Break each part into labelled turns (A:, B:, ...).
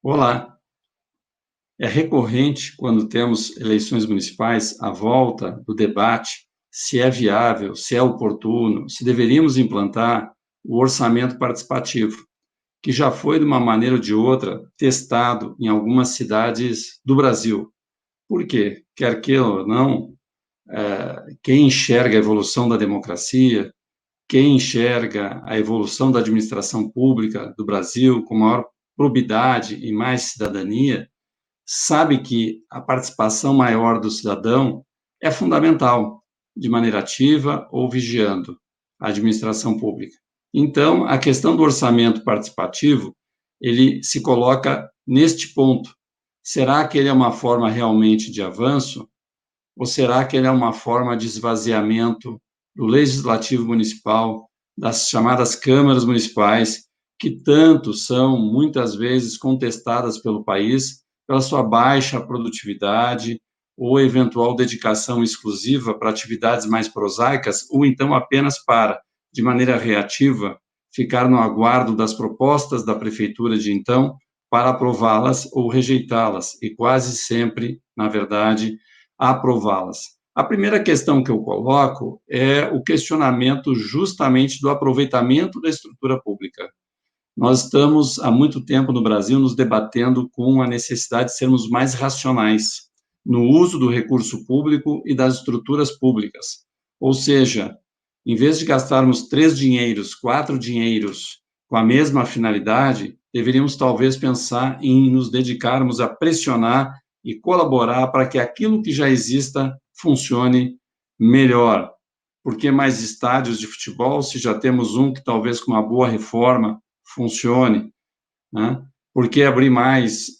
A: Olá, é recorrente quando temos eleições municipais a volta do debate se é viável, se é oportuno, se deveríamos implantar o orçamento participativo, que já foi, de uma maneira ou de outra, testado em algumas cidades do Brasil. Por quê? Quer queira ou não, quem enxerga a evolução da democracia, quem enxerga a evolução da administração pública do Brasil com maior probidade e mais cidadania, sabe que a participação maior do cidadão é fundamental, de maneira ativa ou vigiando a administração pública. Então, a questão do orçamento participativo, ele se coloca neste ponto. Será que ele é uma forma realmente de avanço? Ou será que ele é uma forma de esvaziamento do legislativo municipal, das chamadas câmaras municipais, que tanto são, muitas vezes, contestadas pelo país pela sua baixa produtividade ou eventual dedicação exclusiva para atividades mais prosaicas, ou então apenas para, de maneira reativa, ficar no aguardo das propostas da prefeitura de então para aprová-las ou rejeitá-las, e quase sempre, na verdade, aprová-las. A primeira questão que eu coloco é o questionamento justamente do aproveitamento da estrutura pública. Nós estamos há muito tempo no Brasil nos debatendo com a necessidade de sermos mais racionais no uso do recurso público e das estruturas públicas. Ou seja, em vez de gastarmos 3 dinheiros, 4 dinheiros com a mesma finalidade, deveríamos talvez pensar em nos dedicarmos a pressionar e colaborar para que aquilo que já exista funcione melhor. Por que mais estádios de futebol se já temos um que talvez com uma boa reforma funcione, né? Por que abrir mais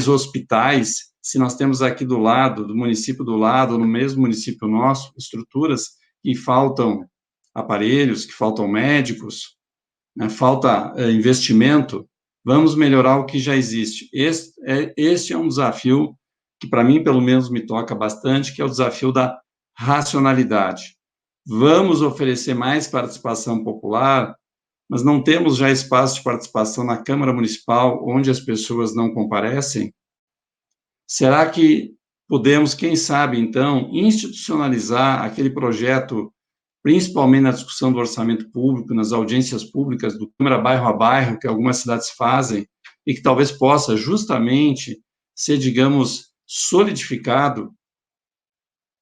A: hospitais se nós temos aqui do lado, do município do lado, no mesmo município nosso, estruturas que faltam aparelhos, que faltam médicos, né? Falta investimento? Vamos melhorar o que já existe. Este é um desafio que, para mim, pelo menos, me toca bastante, que é o desafio da racionalidade. Vamos oferecer mais participação popular, mas não temos já espaço de participação na Câmara Municipal, onde as pessoas não comparecem? Será que podemos, quem sabe, então, institucionalizar aquele projeto, principalmente na discussão do orçamento público, nas audiências públicas, do Câmara bairro a bairro, que algumas cidades fazem, e que talvez possa justamente ser, digamos, solidificado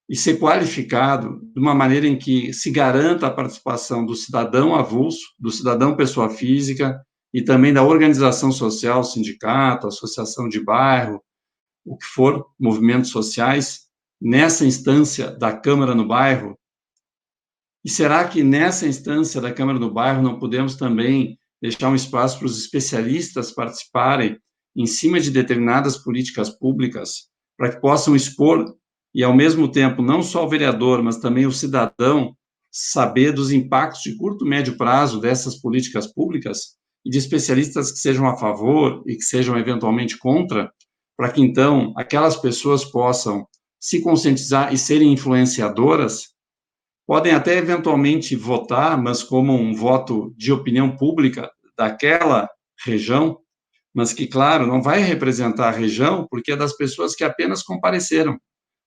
A: e ser qualificado de uma maneira em que se garanta a participação do cidadão avulso, do cidadão pessoa física e também da organização social, sindicato, associação de bairro, o que for, movimentos sociais, nessa instância da Câmara no bairro. E será que nessa instância da Câmara no bairro não podemos também deixar um espaço para os especialistas participarem em cima de determinadas políticas públicas, para que possam expor e, ao mesmo tempo, não só o vereador, mas também o cidadão, saber dos impactos de curto e médio prazo dessas políticas públicas e de especialistas que sejam a favor e que sejam eventualmente contra, para que, então, aquelas pessoas possam se conscientizar e serem influenciadoras, podem até eventualmente votar, mas como um voto de opinião pública daquela região, mas que, claro, não vai representar a região, porque é das pessoas que apenas compareceram,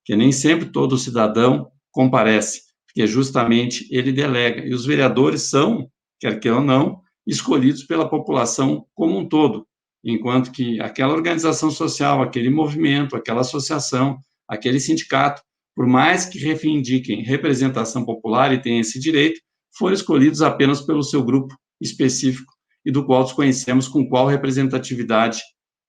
A: que nem sempre todo cidadão comparece, porque justamente ele delega, e os vereadores são, quer queira ou não, escolhidos pela população como um todo, enquanto que aquela organização social, aquele movimento, aquela associação, aquele sindicato, por mais que reivindiquem representação popular e tenham esse direito, foram escolhidos apenas pelo seu grupo específico e do qual desconhecemos com qual representatividade,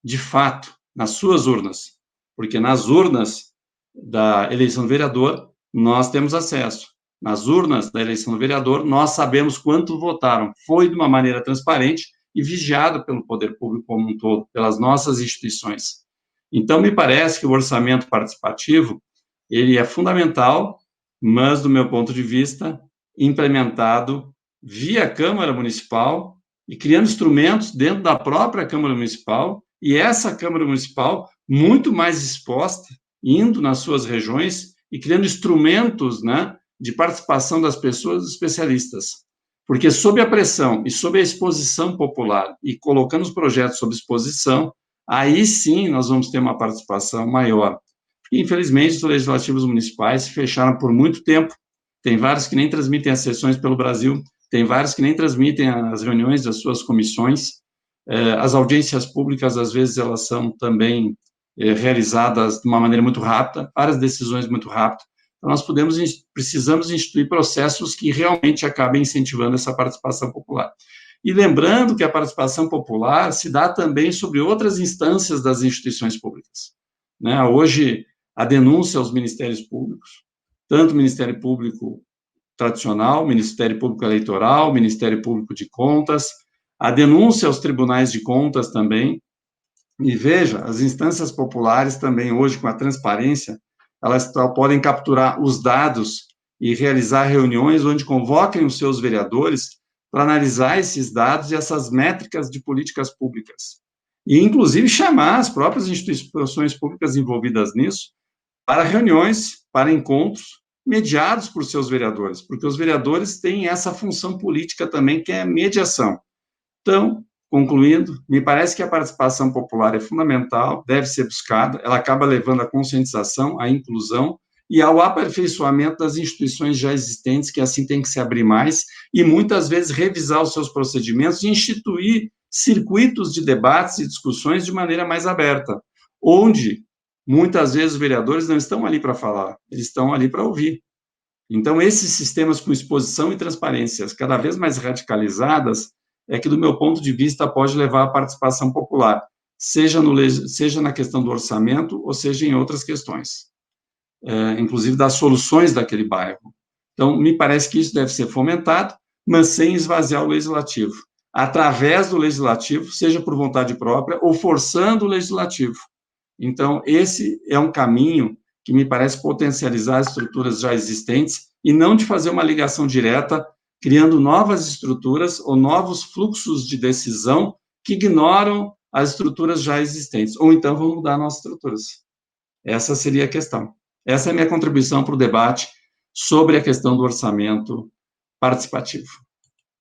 A: de fato, nas suas urnas, porque nas urnas da eleição do vereador, nós temos acesso. Nas urnas da eleição do vereador, nós sabemos quanto votaram. Foi de uma maneira transparente e vigiado pelo poder público como um todo, pelas nossas instituições. Então, me parece que o orçamento participativo, ele é fundamental, mas, do meu ponto de vista, implementado via Câmara Municipal e criando instrumentos dentro da própria Câmara Municipal, e essa Câmara Municipal muito mais exposta, indo nas suas regiões e criando instrumentos, né, de participação das pessoas especialistas. Porque sob a pressão e sob a exposição popular, e colocando os projetos sob exposição, aí sim nós vamos ter uma participação maior. Infelizmente, os legislativos municipais se fecharam por muito tempo, tem vários que nem transmitem as sessões pelo Brasil, tem vários que nem transmitem as reuniões das suas comissões, as audiências públicas, às vezes, elas são também realizadas de uma maneira muito rápida, várias decisões muito rápidas. Então, nós precisamos instituir processos que realmente acabem incentivando essa participação popular. E lembrando que a participação popular se dá também sobre outras instâncias das instituições públicas. Né? Hoje, a denúncia aos ministérios públicos, tanto o Ministério Público tradicional, Ministério Público Eleitoral, Ministério Público de Contas, a denúncia aos tribunais de contas também, e veja, as instâncias populares também hoje, com a transparência, elas podem capturar os dados e realizar reuniões onde convoquem os seus vereadores para analisar esses dados e essas métricas de políticas públicas. E, inclusive, chamar as próprias instituições públicas envolvidas nisso para reuniões, para encontros, mediados por seus vereadores, porque os vereadores têm essa função política também, que é a mediação. Então, concluindo, me parece que a participação popular é fundamental, deve ser buscada, ela acaba levando à conscientização, à inclusão e ao aperfeiçoamento das instituições já existentes, que assim tem que se abrir mais, e muitas vezes revisar os seus procedimentos e instituir circuitos de debates e discussões de maneira mais aberta, onde muitas vezes os vereadores não estão ali para falar, eles estão ali para ouvir. Então, esses sistemas com exposição e transparências cada vez mais radicalizadas, é que, do meu ponto de vista, pode levar à participação popular, seja na questão do orçamento, ou seja em outras questões, inclusive das soluções daquele bairro. Então, me parece que isso deve ser fomentado, mas sem esvaziar o legislativo, através do legislativo, seja por vontade própria, ou forçando o legislativo. Então, esse é um caminho que me parece potencializar as estruturas já existentes e não de fazer uma ligação direta, criando novas estruturas ou novos fluxos de decisão que ignoram as estruturas já existentes, ou então vão mudar nossas estruturas. Essa seria a questão. Essa é a minha contribuição para o debate sobre a questão do orçamento participativo.